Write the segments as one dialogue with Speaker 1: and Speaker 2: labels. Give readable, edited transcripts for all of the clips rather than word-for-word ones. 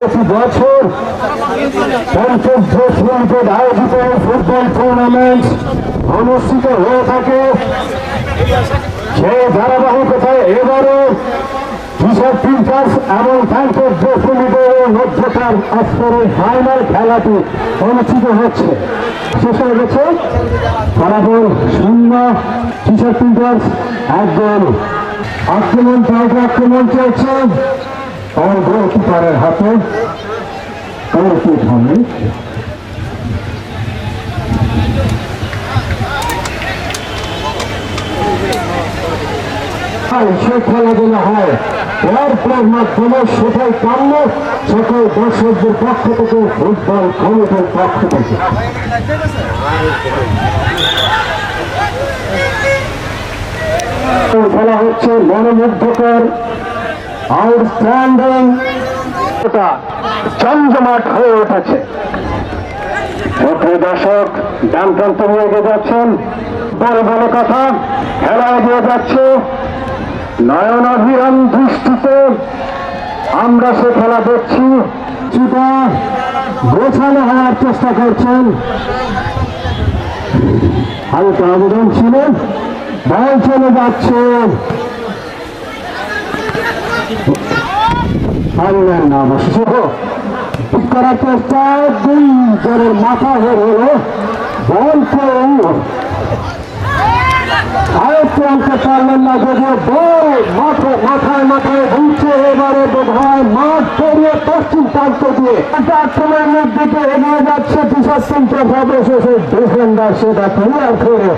Speaker 1: বছর 50 লিমিটেড আয়োজিত football tournament অনুষ্ঠিত হয়ে থাকে। সেই ধারাবাহিকতায় এবারও কিশোর প্রিন্টার্স এবং ব্যাংকের লিমিটেডের মধ্যকার আজকের ফাইনাল খেলাটি অনুষ্ঠিত হচ্ছে। শেষ হয়ে গেছে ফলাফল 0। কিশোর প্রিন্টার্স 1 গোল। আক্রমণ চলছে গোলকিপারের হাতে। সে খেলাধুলা হয় এর মাধ্যমে সেটাই কাম্য সকল দর্শকদের পক্ষ থেকে, ফুটবল কমিটির পক্ষ থেকে। খেলা হচ্ছে মনোমুগ্ধকর, আউটস্ট্যান্ডিং, জমজমাট হয়ে উঠেছে। দর্শক ডান প্রান্ত নিয়ে এগিয়ে যাচ্ছেন, বড় বড় কথা, খেলা এগিয়ে যাচ্ছে। নয়ন অভিরাম দৃষ্টিতে আমরা সে খেলা দেখছি। সেটা গোছানো হওয়ার চেষ্টা করছেন, হালকা আবেদন ছিল, বল চলে যাচ্ছে। পারলেন না অবশ্য ঠিক করার চেষ্টা, 2 জনের মাথা বের হলো, বলকে আয়ত্তে আনতে পারলেন না। যদিও বল মাথায় ঘুরছে, এবারে বোধ হয় মাঠ পেরিয়ে পশ্চিম প্রান্ত দিয়ে আক্রমণের দিকে এগিয়ে যাচ্ছে। কিশোর প্রিন্টার্স অবশেষে ডিফেন্ডার সেটা ক্লিয়ার করে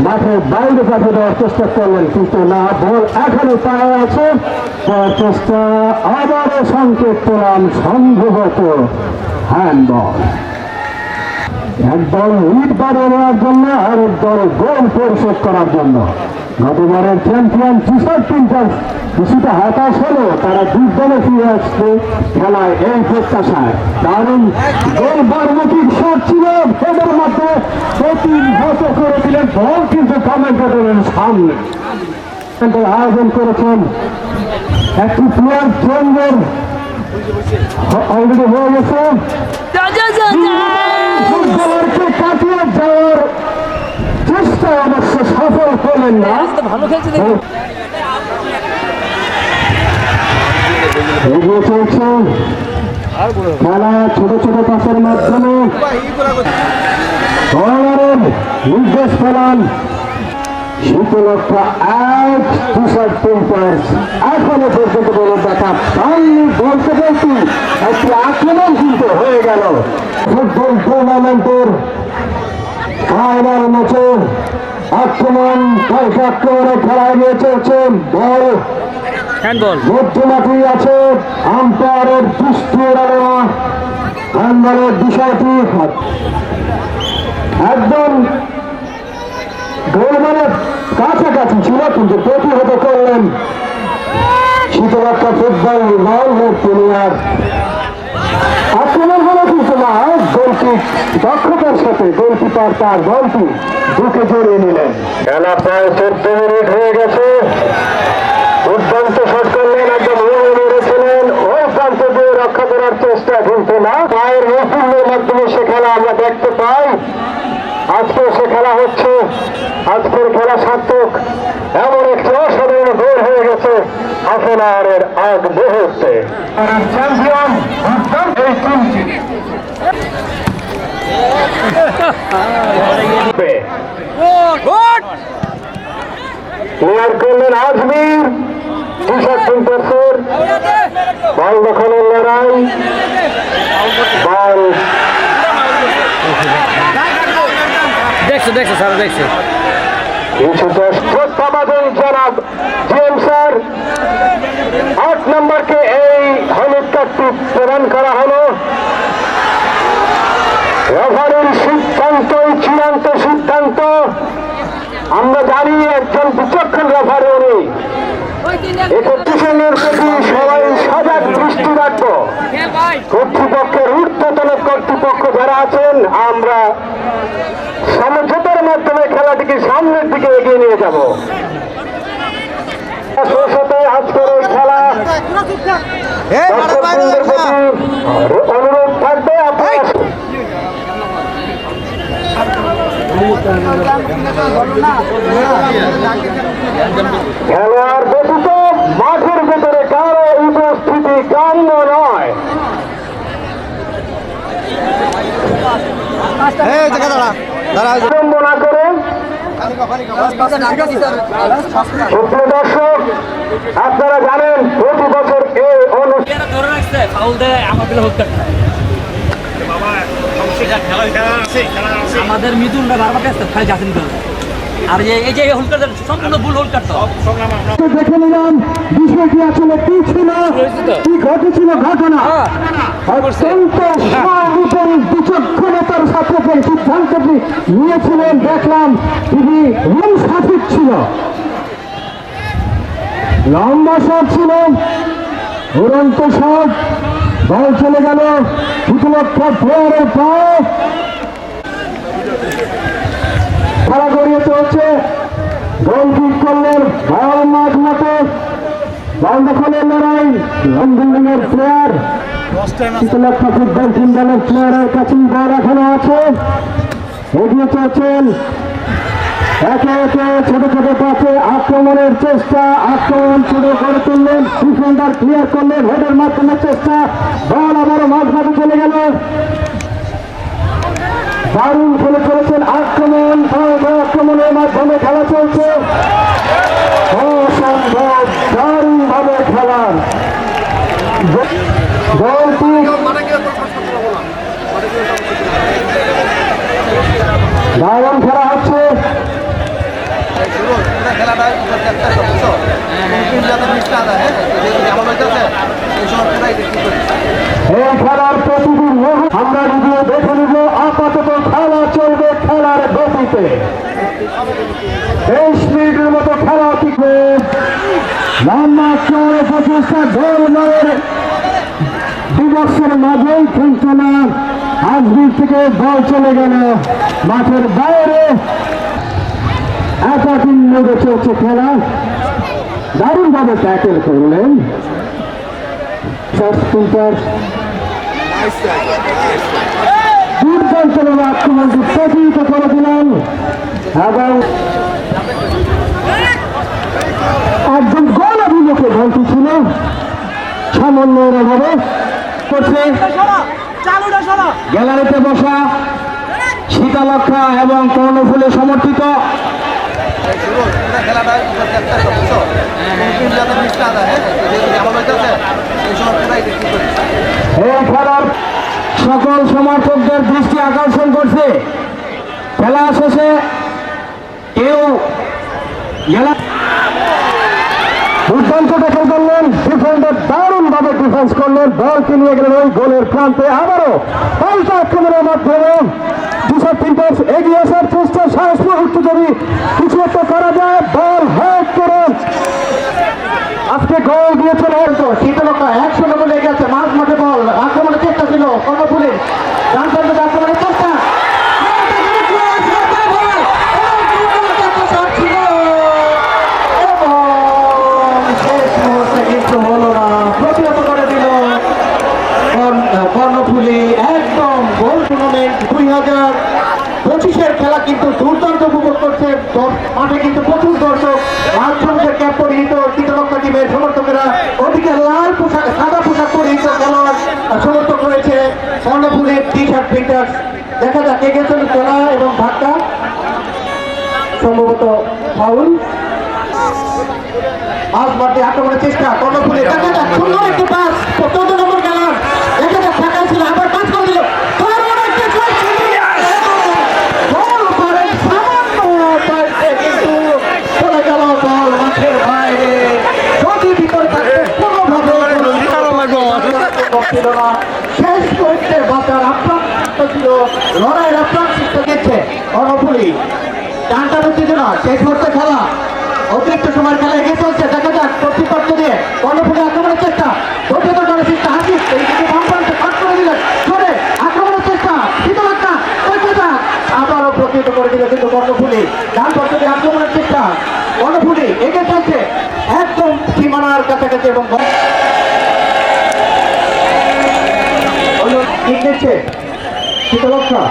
Speaker 1: মাঠের বাইরে কাটে দেওয়ার চেষ্টা করলেন, কিন্তু না, বল এখনো পায়ে আছে। চেষ্টা আবারও সংকেত পেলাম, সম্ভবত হ্যান্ডবল। একদল লিড বাড়িয়ে নেওয়ার জন্য আর একদল গোল পরিশোধ করার জন্য। গতবারের চ্যাম্পিয়ন কিশোর প্রিন্টার্স কিছুটা হতাশ হলো, তারা 2 দলে ফিরে আসছে খেলায় এই প্রত্যাশায়। দারুণ গোল বারমুখী শট ছিল, এদের মধ্যে প্রতিহত করে দিলেন বল, কিন্তু কমেন্টেটরের সামনে আয়োজন করেছেন। একটি প্লেয়ার চেঞ্জের অলরেডি হয়ে গেছে। ফুটবলারকে কাটিয়ে যাওয়ার চেষ্টা অবশ্য সফল হলেন না। এগিয়ে চলছে খেলা ছোট ছোট পাসের মাধ্যমে। নির্দেশ পেলাম শীতলক্ষা 1, কিশোর প্রিন্টার্স এখনো পর্যন্ত বলে দেখা পাননি। বলতে বলতে একটি আক্রমণ কিন্তু হয়ে গেল। ফুটবল টুর্নামেন্টের ফাইনাল ম্যাচে আক্রমণে খেলা নিয়ে চলছে। বল মধ্যমাঠি আছে, আম্পায়ারের দৃষ্টি এড়ানো হ্যান্ডবলের বিষয়টি একদম গোলমানের কাছাকাছি ছিল, কিন্তু প্রতিহত করলেন শীতলক্ষা ফুটবল দল প্লেয়ার। আক্রমণ হলো কিন্তু না, গোলটি দক্ষতার সাথে গোলকিপার তার বলটি বুকে জড়িয়ে নিলেন। খেলা প্রায় 14 মিনিট হয়ে গেছে। দুর্দান্ত শট করলেন, একদম মেরেছিলেন, ওই প্রান্ত দিয়ে রক্ষা করার চেষ্টা, কিন্তু না, পায়ের নৈপুণ্যের মাধ্যমে সে খেলা আমরা দেখতে পাই। আজকে সে খেলা হচ্ছে, আজকের খেলা সার্থক। এমন একটি অসাধারণ গোল হয়ে গেছে হাফেনারের আগ মুহূর্তে। চ্যাম্পিয়ন এই টিমটি ক্লিয়ার করলেন আজমির। কিশোর প্রিন্টার্সের বল দখলের লড়াই, বল
Speaker 2: দেখছো স্যার, দেখছো
Speaker 1: জনাব জিএম স্যার 8 নম্বরকে এই হলুদ কার্ডটি প্রদান করা হলো। রেফারির সিদ্ধান্তই চূড়ান্ত সিদ্ধান্ত। আমরা জানি একজন বিচক্ষণ রেফারি উনি। এক্ষেত্রে প্রতি সবাই সজাগ দৃষ্টি রাখবো। কর্তৃপক্ষের ঊর্ধ্বতন কর্তৃপক্ষ যারা আছেন, আমরা সমঝোতার মাধ্যমে খেলাটিকে সামনের দিকে এগিয়ে নিয়ে যাব। আজকের এই খেলা দর্শকবৃন্দের প্রতি অনুরোধ থাকবে আপনারা খেলোয়াড় ব্যতীত মাঠের ভেতরে কারো উপস্থিতি কাম্য নয়। বিড়ম্বনা করে সুপ্রিয় দর্শক, আপনারা জানেন প্রতি বছর এই অনুষ্ঠান
Speaker 2: ধরে রাখছে ফাউল দেয় আমাদের হোক আমাদের মিথুনরা বারবার ব্যস্ত খালি যাচ্ছেন আর এই যে হোল কাট সম্পূর্ণ ভুল হোল কাট
Speaker 1: দেখে নিলাম বিষয়টি আসলে কি ছিল, কি ঘটেছিল ঘটনা। অত্যন্ত সমাবেদন বিচক্ষণতার সাথে যে সিদ্ধান্তটি নিয়েছিলেন দেখলাম তিনি সঠিক ছিল। লম্বা শট ছিল, উড়ন্ত শট, বল চলে গেল প্রতিরক্ষা প্লেয়ারের পায়ে। খেলা গড়িয়ে চলছে, গোল কিক করলেন বল মাঠ মতো, বল দখলের লড়াই লন্ডনের প্লেয়ার প্রতিরক্ষা ফুটবল টিম দলের প্লেয়ারের কাছেই বল এখনো আছে। এগিয়ে চলছেন একে একে ছোট ছোট পাশে আক্রমণের চেষ্টা, আক্রমণ শুরু করে তুললেন, ডিফেন্ডার ক্লিয়ার করলেন, হেডের মাধ্যমে চেষ্টা, বল আবারও মাঝমাঠে চলে গেল। দারুণ খেলে চলেছেন আক্রমণ, আক্রমণের মাধ্যমে খেলা চলছে, অসম্ভব দারুণ ভাবে খেলার গোলটি দারুণ খেলা হচ্ছে। এই খেলার প্রতিদিন আমরা যদি দেখে নিব, আপাতত খেলা চলবে খেলার গতিতে। 23 মিনিটের মতো খেলা টিকবে। লম্বা চৌড়ে প্রচেষ্টা গোল নয়ের দিবসের মাঝেই খেলছে না, আজমির থেকে বল চলে গেল মাঠের বাইরে। একাকিন মোড়ে চলছে খেলা, দারুণ ভাবে ট্যাকেল করলেন দুর্দান্ত আক্রমণটি প্রতিহিত করে দিলেন এবং একজন গোল অভিযোগে ঘন্টি ছিল, সমন্বয়ের অভাবে করছে। গ্যালারিতে বসা শীতলক্ষা এবং কর্ণফুলে সমর্থিত এই খেলার সকল সমর্থকদের দৃষ্টি আকর্ষণ করছে। খেলা শেষে কেউ দুর্দান্ত ট্যাকল করলেন, ডিফেন্ডার দারুণ ভাবে ডিফেন্স করলেন, বলকে নিয়ে গেলেন ওই গোলের প্রান্তে। আবারও পাল্টা আক্রমণের মাধ্যমে এগিয়ে আসার চেষ্টা, সাহস মুহূর্তে যদি কিছু একটা করা যায়, বল হেড করে আজকে গোল দিয়েছেন। শীতলক্ষা 100 গোলে লেগে আছে মাঝ মাঠে, বল আক্রমণের চেষ্টা ছিল কর্ণফুলের, ডান প্রান্তে আক্রমণের চেষ্টা, কর্ণফুলি একদম গোল টুর্নামেন্ট 2025-এর খেলা কিন্তু দুর্দান্ত উপভোগ করছে। মাঠে কিন্তু প্রচুর দর্শক, লাল সবুজের ক্যাপ পরিহিত শীতলক্ষা টিমের সমর্থকেরা, ওদিকে লাল পোশাক সাদা পোশাক পরিহিত খেলোয়াড় সমর্থক রয়েছে কর্ণফুলির টি-শার্ট প্রিন্টার্স। দেখা যাক কে গেছেন খেলা এবং ধাক্কা, সম্ভবত ফাউল। আজ মাঠে আক্রমণের চেষ্টা কর্ণফুলি, দেখা যাক সুন্দর একটি পাস 14 নম্বর খেলার, দেখা যাক ফাঁকা ছিল, আবার পাস করে দিল, কিন্তু চলে গেল বল মাঠের বাইরে। যদি ভিতরে থাকতে কোনোভাবে ছিল না, শেষ করতে বাঁচার আপ্রান্ত ছিল, লড়াইয়ের আপ্রান্তিক দিচ্ছে কর্ণফুলি। ডানটা উত্তেজনা, শেষ করতে খেলা, অতিরিক্ত সময় খেলা এগিয়ে চলছে। দেখা যাক প্রতিপক্ষ দিয়ে কর্ণফুলি আক্রমণের চেষ্টা, প্রতিহত করার চেষ্টা, হাসিস পাস করে দিলেন, ধরে আক্রমণের চেষ্টা, শীতলক্ষা আবারও প্রতিহত করে দিল কিন্তু কর্ণফুলি। ডান পক্ষ দিয়ে আক্রমণের চেষ্টা, কর্ণফুলি এগিয়ে চলছে একদম সীমানার কাছাকাছি এবং কিক নিচ্ছে শীতলক্ষা